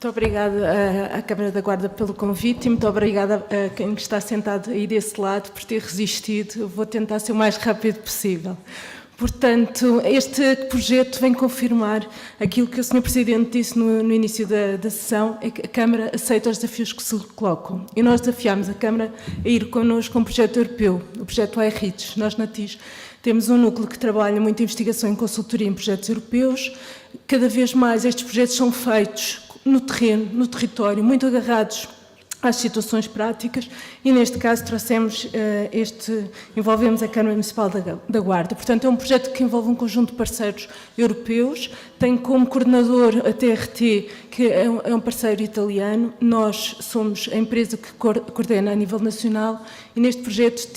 Muito obrigada à Câmara da Guarda pelo convite e muito obrigada a quem está sentado aí desse lado por ter resistido. Eu vou tentar ser o mais rápido possível. Portanto, este projeto vem confirmar aquilo que o Sr. Presidente disse no início da sessão, é que a Câmara aceita os desafios que se colocam. E nós desafiámos a Câmara a ir connosco com um projeto europeu, o projeto iReach. Nós, na TIS, temos um núcleo que trabalha muito em investigação e consultoria em projetos europeus. Cada vez mais estes projetos são feitos no terreno, no território, muito agarrados às situações práticas e, neste caso, envolvemos a Câmara Municipal da Guarda. Portanto, é um projeto que envolve um conjunto de parceiros europeus, tem como coordenador a TRT, que é um parceiro italiano. Nós somos a empresa que coordena a nível nacional e, neste projeto,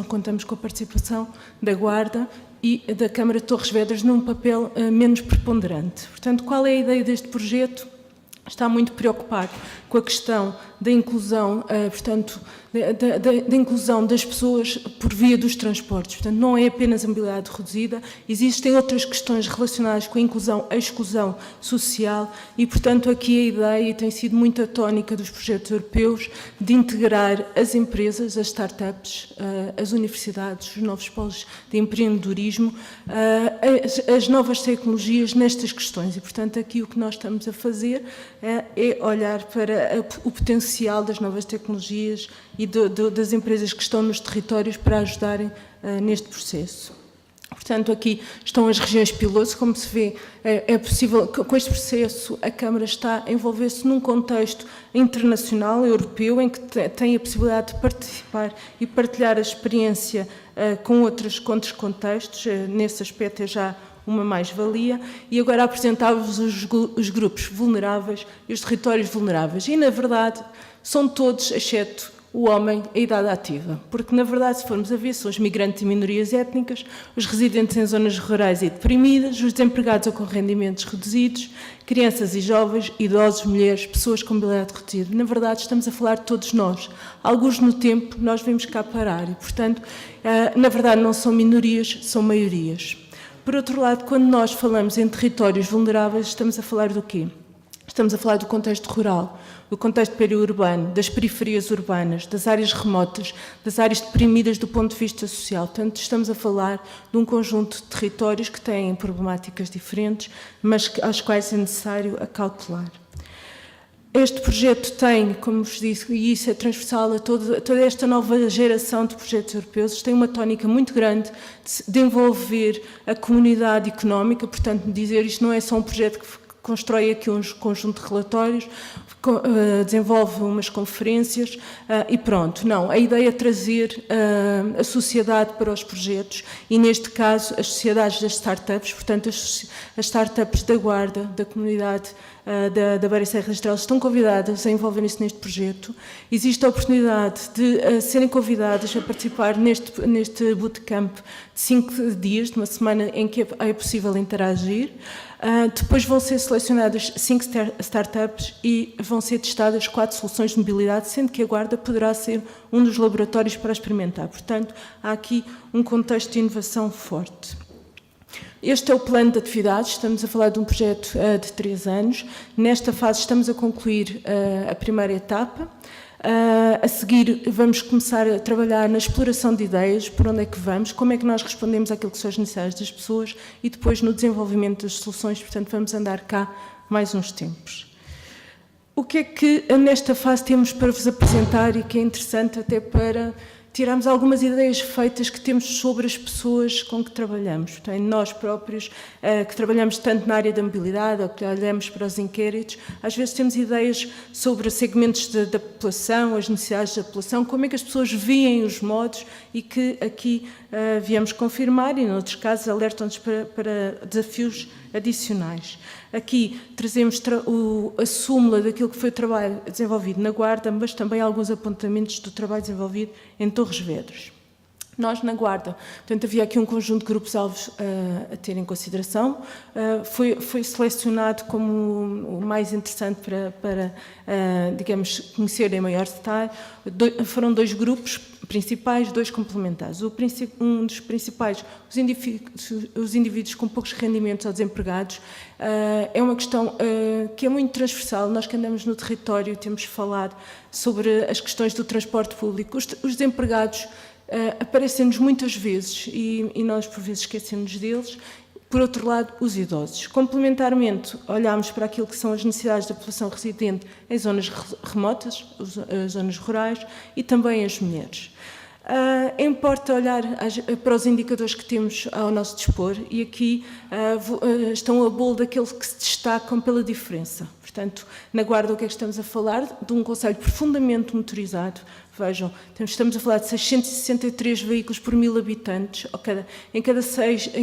contamos com a participação da Guarda e da Câmara de Torres Vedras num papel menos preponderante. Portanto, qual é a ideia deste projeto? Está muito preocupado com a questão da inclusão, da inclusão das pessoas por via dos transportes. Portanto, não é apenas a mobilidade reduzida, existem outras questões relacionadas com a inclusão, a exclusão social e, portanto, aqui a ideia tem sido muito a tónica dos projetos europeus de integrar as empresas, as startups, as universidades, os novos polos de empreendedorismo, as novas tecnologias nestas questões. E, portanto, aqui o que nós estamos a fazer é olhar para o potencial das novas tecnologias e das empresas que estão nos territórios para ajudarem neste processo. Portanto, aqui estão as regiões piloto. Como se vê, é possível, com este processo, a Câmara está a envolver-se num contexto internacional, europeu, em que tem a possibilidade de participar e partilhar a experiência com outros contextos. Nesse aspecto é já uma mais-valia, e agora apresentava-vos os grupos vulneráveis e os territórios vulneráveis. E, na verdade, são todos, exceto o homem, a idade ativa. Porque, na verdade, se formos a ver, são os migrantes e minorias étnicas, os residentes em zonas rurais e deprimidas, os desempregados ou com rendimentos reduzidos, crianças e jovens, idosos, mulheres, pessoas com mobilidade reduzida. Na verdade, estamos a falar de todos nós. Alguns no tempo, nós vimos cá parar. E, portanto, na verdade, não são minorias, são maiorias. Por outro lado, quando nós falamos em territórios vulneráveis, estamos a falar do quê? Estamos a falar do contexto rural, do contexto periurbano, das periferias urbanas, das áreas remotas, das áreas deprimidas do ponto de vista social. Portanto, estamos a falar de um conjunto de territórios que têm problemáticas diferentes, mas às quais é necessário acautelar. Este projeto tem, como vos disse, e isso é transversal a toda esta nova geração de projetos europeus, tem uma tónica muito grande de envolver a comunidade económica, portanto, dizer isto não é só um projeto que constrói aqui um conjunto de relatórios, desenvolve umas conferências e pronto. Não, a ideia é trazer a sociedade para os projetos e, neste caso, as sociedades das startups, portanto, as startups da Guarda, da comunidade da Beira Serra das Estrelas, estão convidadas a envolverem-se neste projeto. Existe a oportunidade de serem convidadas a participar neste bootcamp de 5 dias, de uma semana em que é possível interagir. Depois vão ser selecionadas 5 startups e vão ser testadas 4 soluções de mobilidade, sendo que a Guarda poderá ser um dos laboratórios para experimentar. Portanto, há aqui um contexto de inovação forte. Este é o plano de atividades, estamos a falar de um projeto de 3 anos. Nesta fase estamos a concluir a primeira etapa. A seguir vamos começar a trabalhar na exploração de ideias, por onde é que vamos, como é que nós respondemos àquilo que são as necessidades das pessoas e depois no desenvolvimento das soluções, portanto vamos andar cá mais uns tempos. O que é que nesta fase temos para vos apresentar e que é interessante até para tirarmos algumas ideias feitas que temos sobre as pessoas com que trabalhamos. Portanto, nós próprios, que trabalhamos tanto na área da mobilidade, ou que olhamos para os inquéritos, às vezes temos ideias sobre segmentos da população, as necessidades da população, como é que as pessoas veem os modos e que aqui viemos confirmar e, em outros casos, alertam-nos para desafios adicionais. Aqui trazemos a súmula daquilo que foi o trabalho desenvolvido na Guarda, mas também alguns apontamentos do trabalho desenvolvido em Torres Vedras. Nós, na Guarda, portanto, havia aqui um conjunto de grupos-alvos a ter em consideração. Foi selecionado como o mais interessante para digamos, conhecer em maior detalhe. Foram 2 grupos. principais, dois complementares. Um dos principais, os indivíduos com poucos rendimentos ou desempregados, é uma questão que é muito transversal. Nós que andamos no território temos falado sobre as questões do transporte público. Os desempregados aparecem-nos muitas vezes e nós por vezes esquecemos deles. Por outro lado, os idosos. Complementarmente, olhamos para aquilo que são as necessidades da população residente em zonas remotas, as zonas rurais e também as mulheres. Importa olhar para os indicadores que temos ao nosso dispor e aqui estão a bolo daqueles que se destacam pela diferença. Portanto, na Guarda o que é que estamos a falar? De um concelho profundamente motorizado. Vejam, estamos a falar de 663 veículos por 1000 habitantes. Em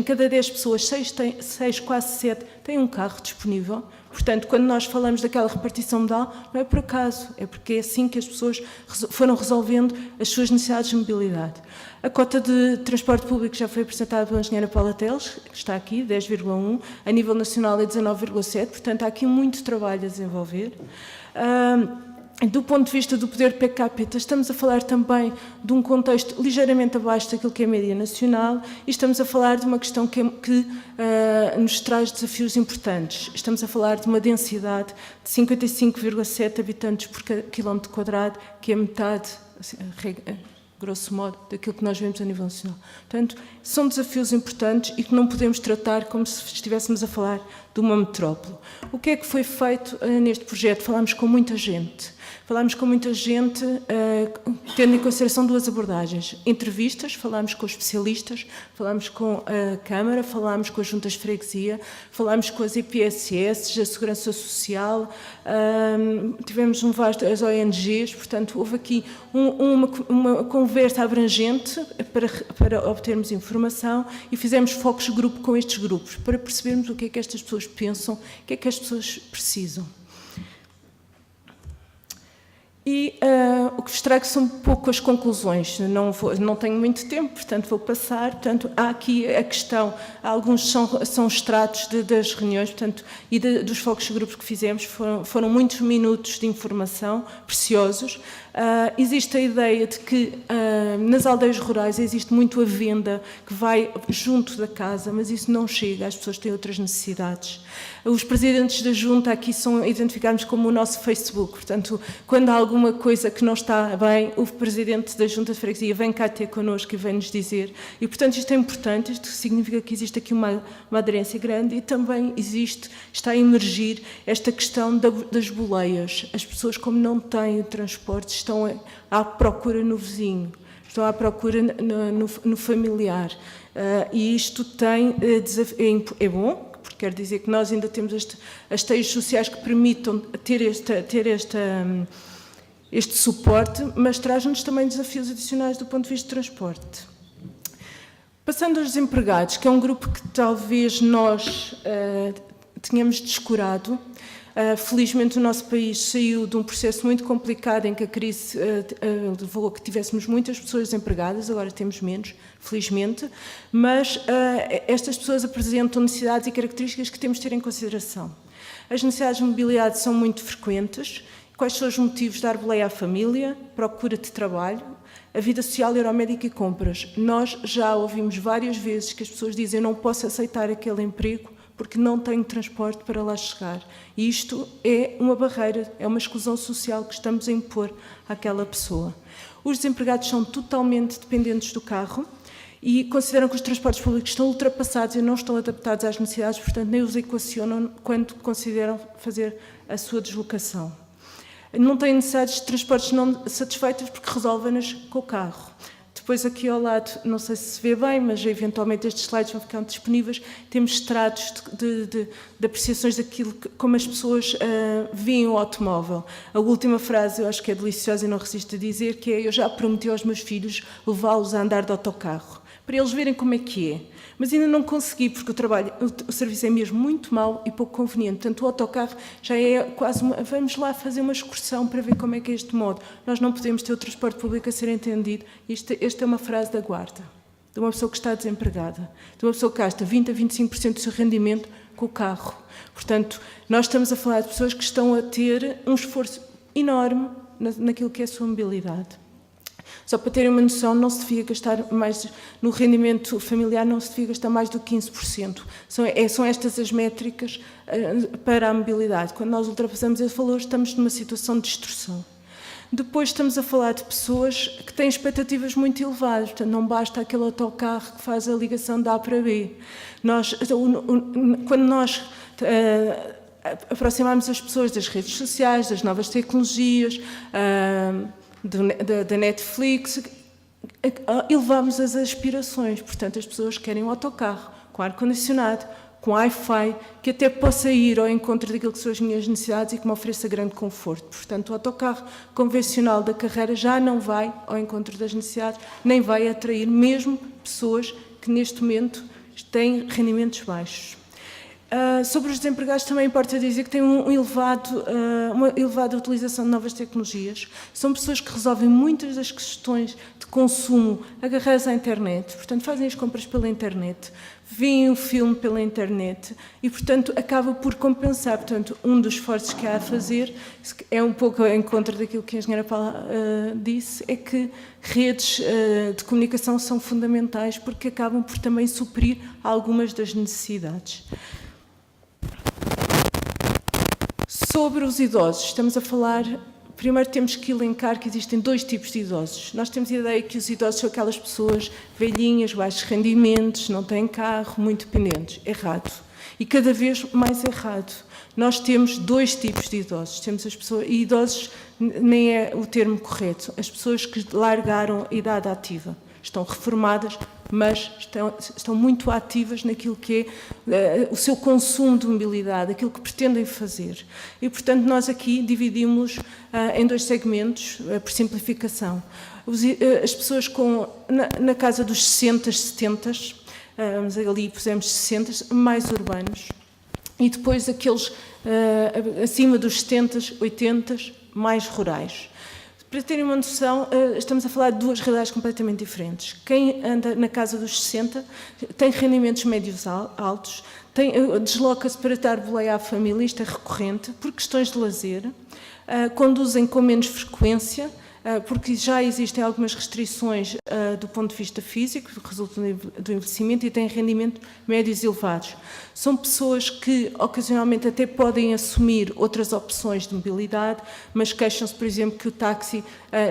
cada 10 pessoas, 6, quase 7, têm um carro disponível. Portanto, quando nós falamos daquela repartição modal, não é por acaso, é porque é assim que as pessoas foram resolvendo as suas necessidades de mobilidade. A cota de transporte público já foi apresentada pela engenheira Paula Teles, que está aqui, 10,1, a nível nacional é 19,7, portanto há aqui muito trabalho a desenvolver. Do ponto de vista do poder per capita, estamos a falar também de um contexto ligeiramente abaixo daquilo que é a média nacional e estamos a falar de uma questão que nos traz desafios importantes. Estamos a falar de uma densidade de 55,7 habitantes por quilómetro quadrado, que é metade, grosso modo, daquilo que nós vemos a nível nacional. Portanto, são desafios importantes e que não podemos tratar como se estivéssemos a falar de uma metrópole. O que é que foi feito neste projeto? Falámos com muita gente. Tendo em consideração duas abordagens. Entrevistas, falámos com especialistas, falámos com a Câmara, falámos com as juntas de freguesia, falámos com as IPSS, a Segurança Social, tivemos as ONGs, portanto, houve aqui uma conversa abrangente para obtermos informação e fizemos focus group com estes grupos, para percebermos o que é que estas pessoas pensam, o que é que as pessoas precisam. E o que vos trago são um pouco as conclusões. Não tenho muito tempo, portanto vou passar. Portanto, há aqui a questão, alguns são extratos das reuniões, portanto, e dos focus grupos que fizemos, foram muitos minutos de informação preciosos. Existe a ideia de que nas aldeias rurais existe muito a venda que vai junto da casa, mas isso não chega, as pessoas têm outras necessidades. Os presidentes da junta aqui são identificados como o nosso Facebook, portanto, quando há alguma coisa que não está bem, o presidente da junta de freguesia vem cá ter connosco e vem-nos dizer, e portanto isto é importante, isto significa que existe aqui uma aderência grande e também está a emergir esta questão das boleias. As pessoas, como não têm o transporte, estão à procura no vizinho, estão à procura no familiar, e isto é bom, porque quer dizer que nós ainda temos as teias sociais que permitam ter este suporte, mas traz-nos também desafios adicionais do ponto de vista de transporte. Passando aos desempregados, que é um grupo que talvez nós tínhamos descurado. Felizmente o nosso país saiu de um processo muito complicado em que a crise levou a que tivéssemos muitas pessoas desempregadas, agora temos menos, felizmente, mas estas pessoas apresentam necessidades e características que temos de ter em consideração. As necessidades de mobilidade são muito frequentes. Quais são os motivos de dar boleia à família, procura de trabalho, a vida social, euromédica e compras? Nós já ouvimos várias vezes que as pessoas dizem eu não posso aceitar aquele emprego porque não tenho transporte para lá chegar. E isto é uma barreira, é uma exclusão social que estamos a impor àquela pessoa. Os desempregados são totalmente dependentes do carro e consideram que os transportes públicos estão ultrapassados e não estão adaptados às necessidades, portanto, nem os equacionam quando consideram fazer a sua deslocação. Não têm necessidades de transportes não satisfeitas porque resolvem-nas com o carro. Depois aqui ao lado, não sei se vê bem, mas eventualmente estes slides vão ficar disponíveis, temos extratos de apreciações daquilo como as pessoas veem o automóvel. A última frase eu acho que é deliciosa e não resisto a dizer, que é eu já prometi aos meus filhos levá-los a andar de autocarro, para eles verem como é que é. Mas ainda não consegui, porque o serviço é mesmo muito mau e pouco conveniente. Portanto, o autocarro já é quase vamos lá fazer uma excursão para ver como é que é este modo. Nós não podemos ter o transporte público a ser entendido. Esta é uma frase da Guarda, de uma pessoa que está desempregada, de uma pessoa que gasta 20% a 25% do seu rendimento com o carro. Portanto, nós estamos a falar de pessoas que estão a ter um esforço enorme naquilo que é a sua mobilidade. Só para terem uma noção, não se devia gastar mais, no rendimento familiar não se devia gastar mais do que 15%. São estas as métricas para a mobilidade. Quando nós ultrapassamos esse valor, estamos numa situação de distorção. Depois estamos a falar de pessoas que têm expectativas muito elevadas, portanto não basta aquele autocarro que faz a ligação de A para B. Quando nós aproximamos as pessoas das redes sociais, das novas tecnologias, da Netflix, elevamos as aspirações. Portanto, as pessoas querem um autocarro com ar-condicionado, com Wi-Fi, que até possa ir ao encontro daquilo que são as minhas necessidades e que me ofereça grande conforto. Portanto, o autocarro convencional da carreira já não vai ao encontro das necessidades, nem vai atrair mesmo pessoas que neste momento têm rendimentos baixos. Sobre os desempregados também importa dizer que têm uma elevada utilização de novas tecnologias. São pessoas que resolvem muitas das questões de consumo agarradas à internet, portanto fazem as compras pela internet, veem o filme pela internet e, portanto, acaba por compensar. Portanto, um dos esforços que há a fazer, é um pouco em contra daquilo que a engenheira Paula disse, é que redes de comunicação são fundamentais porque acabam por também suprir algumas das necessidades. Sobre os idosos, estamos a falar... Primeiro temos que elencar que existem dois tipos de idosos. Nós temos a ideia que os idosos são aquelas pessoas velhinhas, baixos rendimentos, não têm carro, muito dependentes. Errado. E cada vez mais errado. Nós temos dois tipos de idosos. Temos as pessoas... E idosos nem é o termo correto. As pessoas que largaram a idade ativa. Estão reformadas, mas estão muito ativas naquilo que é o seu consumo de mobilidade, aquilo que pretendem fazer. E, portanto, nós aqui dividimos em dois segmentos, por simplificação. As pessoas na casa dos 60, 70, ali pusemos 60, mais urbanos. E depois aqueles acima dos 70, 80, mais rurais. Para terem uma noção, estamos a falar de duas realidades completamente diferentes. Quem anda na casa dos 60 tem rendimentos médios altos, desloca-se para dar boleia à família, isto é recorrente, por questões de lazer, conduzem com menos frequência, porque já existem algumas restrições do ponto de vista físico, que resultam do envelhecimento, e têm rendimento médios elevados. São pessoas que, ocasionalmente, até podem assumir outras opções de mobilidade, mas queixam-se, por exemplo, que o táxi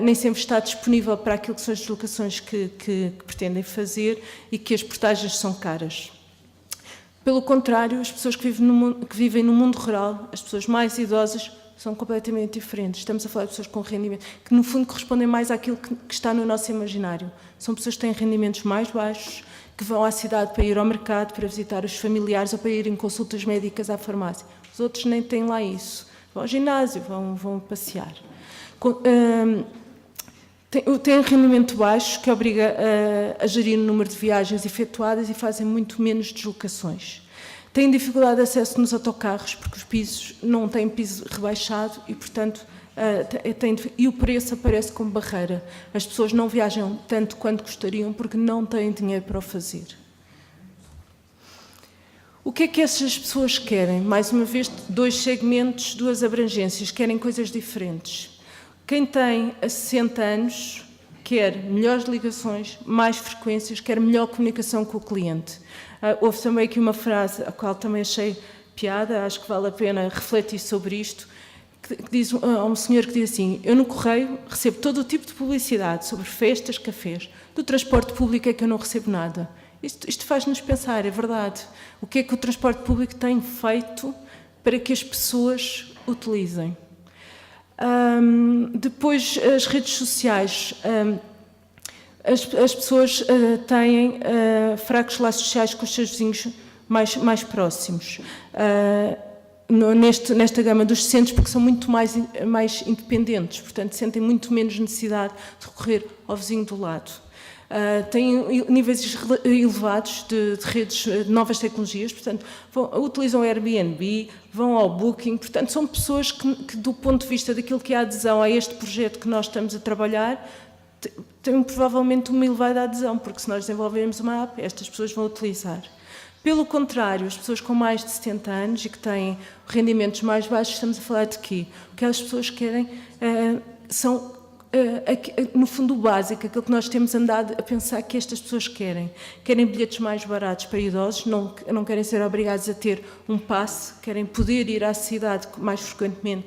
nem sempre está disponível para aquilo que são as deslocações que pretendem fazer e que as portagens são caras. Pelo contrário, as pessoas que vivem no mundo rural, as pessoas mais idosas, são completamente diferentes. Estamos a falar de pessoas com rendimento, que no fundo correspondem mais àquilo que está no nosso imaginário. São pessoas que têm rendimentos mais baixos, que vão à cidade para ir ao mercado, para visitar os familiares ou para ir em consultas médicas à farmácia. Os outros nem têm lá isso. Vão ao ginásio, vão passear. Têm rendimento baixo, que obriga a gerir o número de viagens efetuadas e fazem muito menos deslocações. Têm dificuldade de acesso nos autocarros, porque os pisos não têm piso rebaixado e, portanto, e o preço aparece como barreira. As pessoas não viajam tanto quanto gostariam porque não têm dinheiro para o fazer. O que é que essas pessoas querem? Mais uma vez, dois segmentos, duas abrangências, querem coisas diferentes. Quem tem a 60 anos quer melhores ligações, mais frequências, quer melhor comunicação com o cliente. Houve também aqui uma frase, a qual também achei piada, acho que vale a pena refletir sobre isto, que diz a um senhor que diz assim: eu no correio recebo todo o tipo de publicidade sobre festas, cafés, do transporte público é que eu não recebo nada. Isto faz-nos pensar, é verdade. O que é que o transporte público tem feito para que as pessoas utilizem? Depois, as redes sociais. As pessoas têm fracos laços sociais com os seus vizinhos mais próximos. Nesta gama dos 60, porque são muito mais independentes, portanto, sentem muito menos necessidade de recorrer ao vizinho do lado. Têm níveis elevados de redes de novas tecnologias, portanto, utilizam o Airbnb, vão ao Booking, portanto, são pessoas que, do ponto de vista daquilo que é a adesão a este projeto que nós estamos a trabalhar, têm provavelmente uma elevada adesão, porque se nós desenvolvermos uma app, estas pessoas vão utilizar. Pelo contrário, as pessoas com mais de 70 anos e que têm rendimentos mais baixos, estamos a falar de quê? O que as pessoas querem são no fundo, o básico, aquilo que nós temos andado a pensar que estas pessoas querem. Querem bilhetes mais baratos para idosos, não querem ser obrigados a ter um passe, querem poder ir à cidade mais frequentemente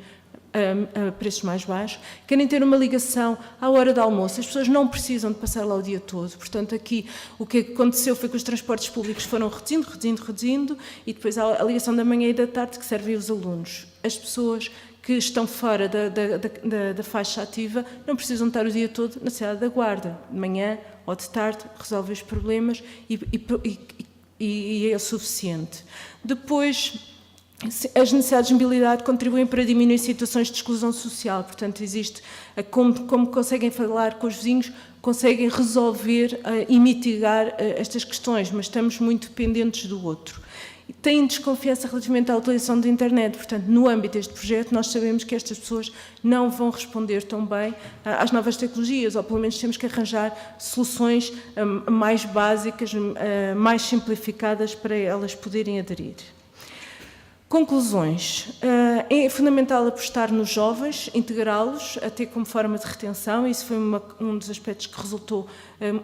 a preços mais baixos, querem ter uma ligação à hora do almoço. As pessoas não precisam de passar lá o dia todo. Portanto, aqui o que aconteceu foi que os transportes públicos foram reduzindo e depois há a ligação da manhã e da tarde que serve aos alunos. As pessoas que estão fora da faixa ativa não precisam estar o dia todo na cidade da Guarda. De manhã ou de tarde resolvem os problemas e é o suficiente. Depois, as necessidades de mobilidade contribuem para diminuir situações de exclusão social. Portanto, existe como conseguem falar com os vizinhos, conseguem resolver e mitigar estas questões, mas estamos muito dependentes do outro. Têm desconfiança relativamente à utilização da internet. Portanto, no âmbito deste projeto, nós sabemos que estas pessoas não vão responder tão bem às novas tecnologias, ou pelo menos temos que arranjar soluções mais básicas, mais simplificadas para elas poderem aderir. Conclusões. É fundamental apostar nos jovens, integrá-los, até como forma de retenção. Isso foi um dos aspectos que resultou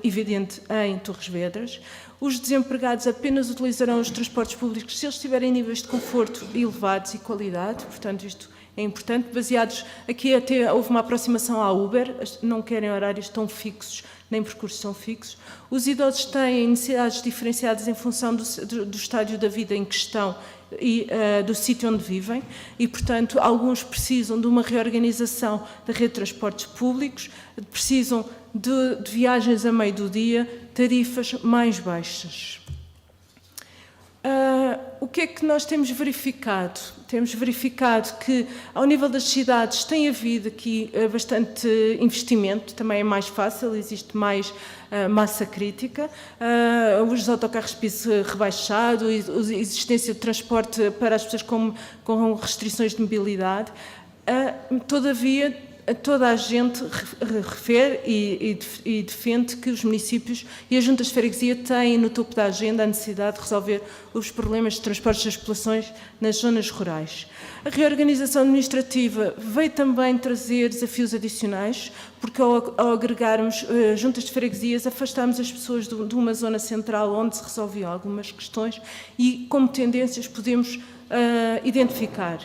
evidente em Torres Vedras. Os desempregados apenas utilizarão os transportes públicos se eles tiverem níveis de conforto elevados e qualidade. Portanto, isto é importante. Baseados, aqui até houve uma aproximação à Uber, não querem horários tão fixos, nem percursos tão fixos. Os idosos têm necessidades diferenciadas em função do estádio da vida em questão e do sítio onde vivem e, portanto, alguns precisam de uma reorganização da rede de transportes públicos, precisam de viagens a meio do dia, tarifas mais baixas. O que é que nós temos verificado? Temos verificado que, ao nível das cidades, tem havido aqui bastante investimento, também é mais fácil, existe mais massa crítica, os autocarros de piso rebaixado, a existência de transporte para as pessoas com restrições de mobilidade. Todavia, toda a gente refere e defende que os municípios e as juntas de freguesia têm no topo da agenda a necessidade de resolver os problemas de transportes das populações nas zonas rurais. A reorganização administrativa veio também trazer desafios adicionais, porque ao agregarmos juntas de freguesias, afastámos as pessoas de uma zona central onde se resolviam algumas questões e, como tendências, podemos identificar.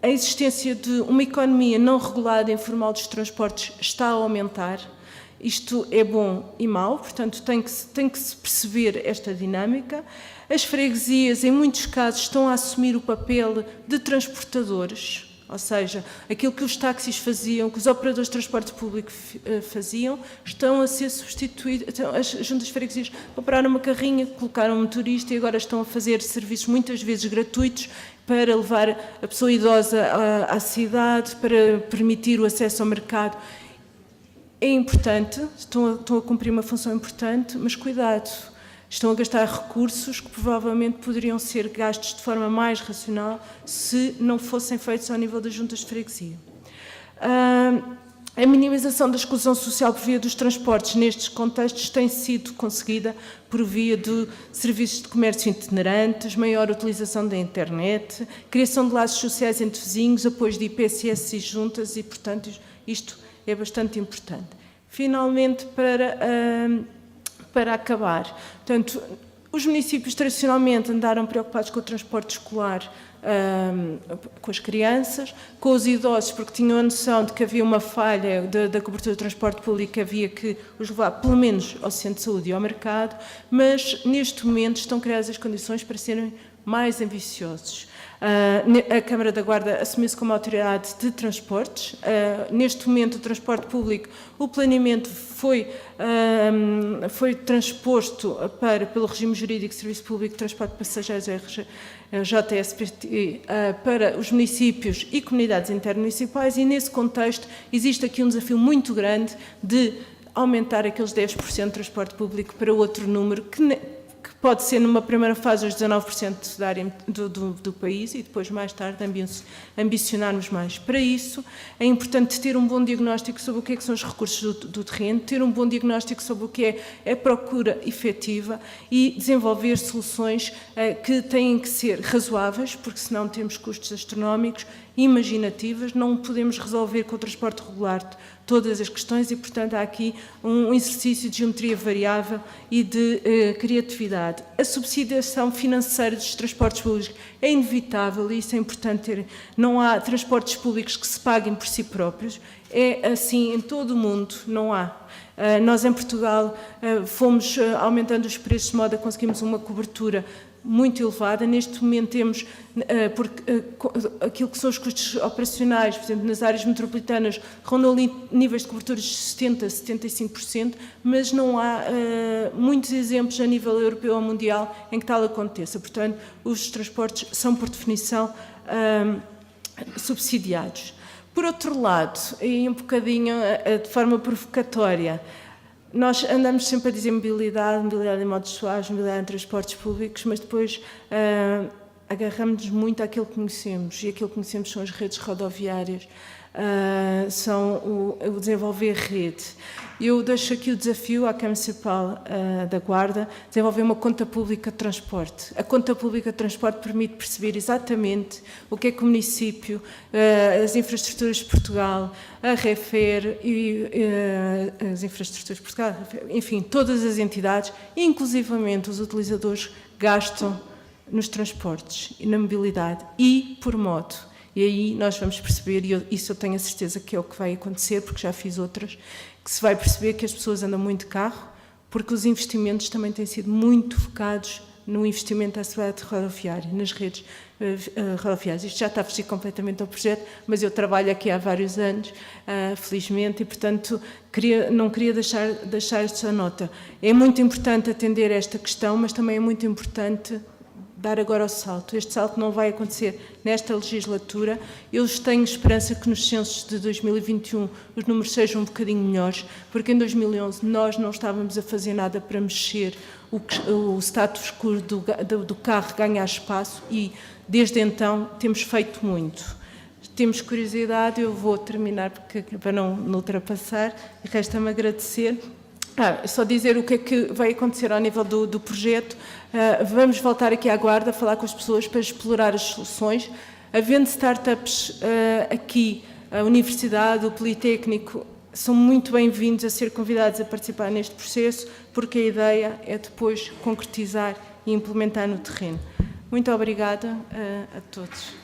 A existência de uma economia não regulada e informal dos transportes está a aumentar. Isto é bom e mau, portanto, tem que se perceber esta dinâmica. As freguesias, em muitos casos, estão a assumir o papel de transportadores, ou seja, aquilo que os táxis faziam, que os operadores de transporte público faziam, estão a ser substituídos. As juntas de freguesias compraram uma carrinha, colocaram um motorista e agora estão a fazer serviços muitas vezes gratuitos para levar a pessoa idosa à cidade, para permitir o acesso ao mercado. É importante, estão a cumprir uma função importante, mas cuidado, estão a gastar recursos que provavelmente poderiam ser gastos de forma mais racional se não fossem feitos ao nível das juntas de freguesia. A minimização da exclusão social por via dos transportes nestes contextos tem sido conseguida por via de serviços de comércio itinerantes, maior utilização da internet, criação de laços sociais entre vizinhos, apoio de IPSS e juntas e, portanto, isto é bastante importante. Finalmente, para acabar, portanto, os municípios tradicionalmente andaram preocupados com o transporte escolar, com as crianças, com os idosos, porque tinham a noção de que havia uma falha da cobertura do transporte público, havia que os levar pelo menos ao centro de saúde e ao mercado, mas neste momento estão criadas as condições para serem mais ambiciosos. A Câmara da Guarda assumiu-se como autoridade de transportes. Neste momento, o transporte público, o planeamento foi transposto pelo regime jurídico de Serviço Público de Transporte de Passageiros, JSPT, para os municípios e comunidades intermunicipais, e nesse contexto existe aqui um desafio muito grande de aumentar aqueles 10% de transporte público para outro número que pode ser numa primeira fase os 19% da área do país e depois mais tarde ambicionarmos mais. Para isso é importante ter um bom diagnóstico sobre o que são os recursos do terreno, ter um bom diagnóstico sobre o que é a procura efetiva e desenvolver soluções que têm que ser razoáveis, porque senão temos custos astronómicos imaginativas, não podemos resolver com o transporte regular todas as questões e, portanto, há aqui um exercício de geometria variável e de criatividade. A subsidiação financeira dos transportes públicos é inevitável e isso é importante ter. Não há transportes públicos que se paguem por si próprios, é assim em todo o mundo, não há. Nós em Portugal fomos aumentando os preços de modo a conseguirmos uma cobertura muito elevada. Neste momento temos, aquilo que são os custos operacionais, por exemplo, nas áreas metropolitanas, rondam ali níveis de cobertura de 70%, 75%, mas não há muitos exemplos a nível europeu ou mundial em que tal aconteça. Portanto, os transportes são, por definição, subsidiados. Por outro lado, e um bocadinho de forma provocatória, nós andamos sempre a dizer mobilidade em modos suaves, mobilidade em transportes públicos, mas depois agarramos-nos muito àquilo que conhecemos, e aquilo que conhecemos são as redes rodoviárias, são o desenvolver rede. Eu deixo aqui o desafio à Câmara Municipal da Guarda, desenvolver uma conta pública de transporte. A conta pública de transporte permite perceber exatamente o que é que o município, as infraestruturas de Portugal, a REFER, as infraestruturas de Portugal, enfim, todas as entidades, inclusivamente os utilizadores, gastam nos transportes e na mobilidade e por moto. E aí nós vamos perceber, e isso eu tenho a certeza que é o que vai acontecer, porque já fiz outras, que se vai perceber que as pessoas andam muito de carro, porque os investimentos também têm sido muito focados no investimento da cidade rodoviária, nas redes rodoviárias. Isto já está a fugir completamente ao projeto, mas eu trabalho aqui há vários anos, felizmente, e, portanto, não queria deixar esta nota. É muito importante atender esta questão, mas também é muito importante dar agora o salto. Este salto não vai acontecer nesta legislatura. Eu tenho esperança que nos censos de 2021 os números sejam um bocadinho melhores, porque em 2011 nós não estávamos a fazer nada para mexer o status quo do carro ganhar espaço e, desde então, temos feito muito. Temos curiosidade, eu vou terminar para não ultrapassar, e resta-me agradecer. Só dizer o que é que vai acontecer ao nível do projeto. Vamos voltar aqui à Guarda, falar com as pessoas para explorar as soluções. Havendo startups aqui, a Universidade, o Politécnico, são muito bem-vindos a ser convidados a participar neste processo, porque a ideia é depois concretizar e implementar no terreno. Muito obrigada a todos.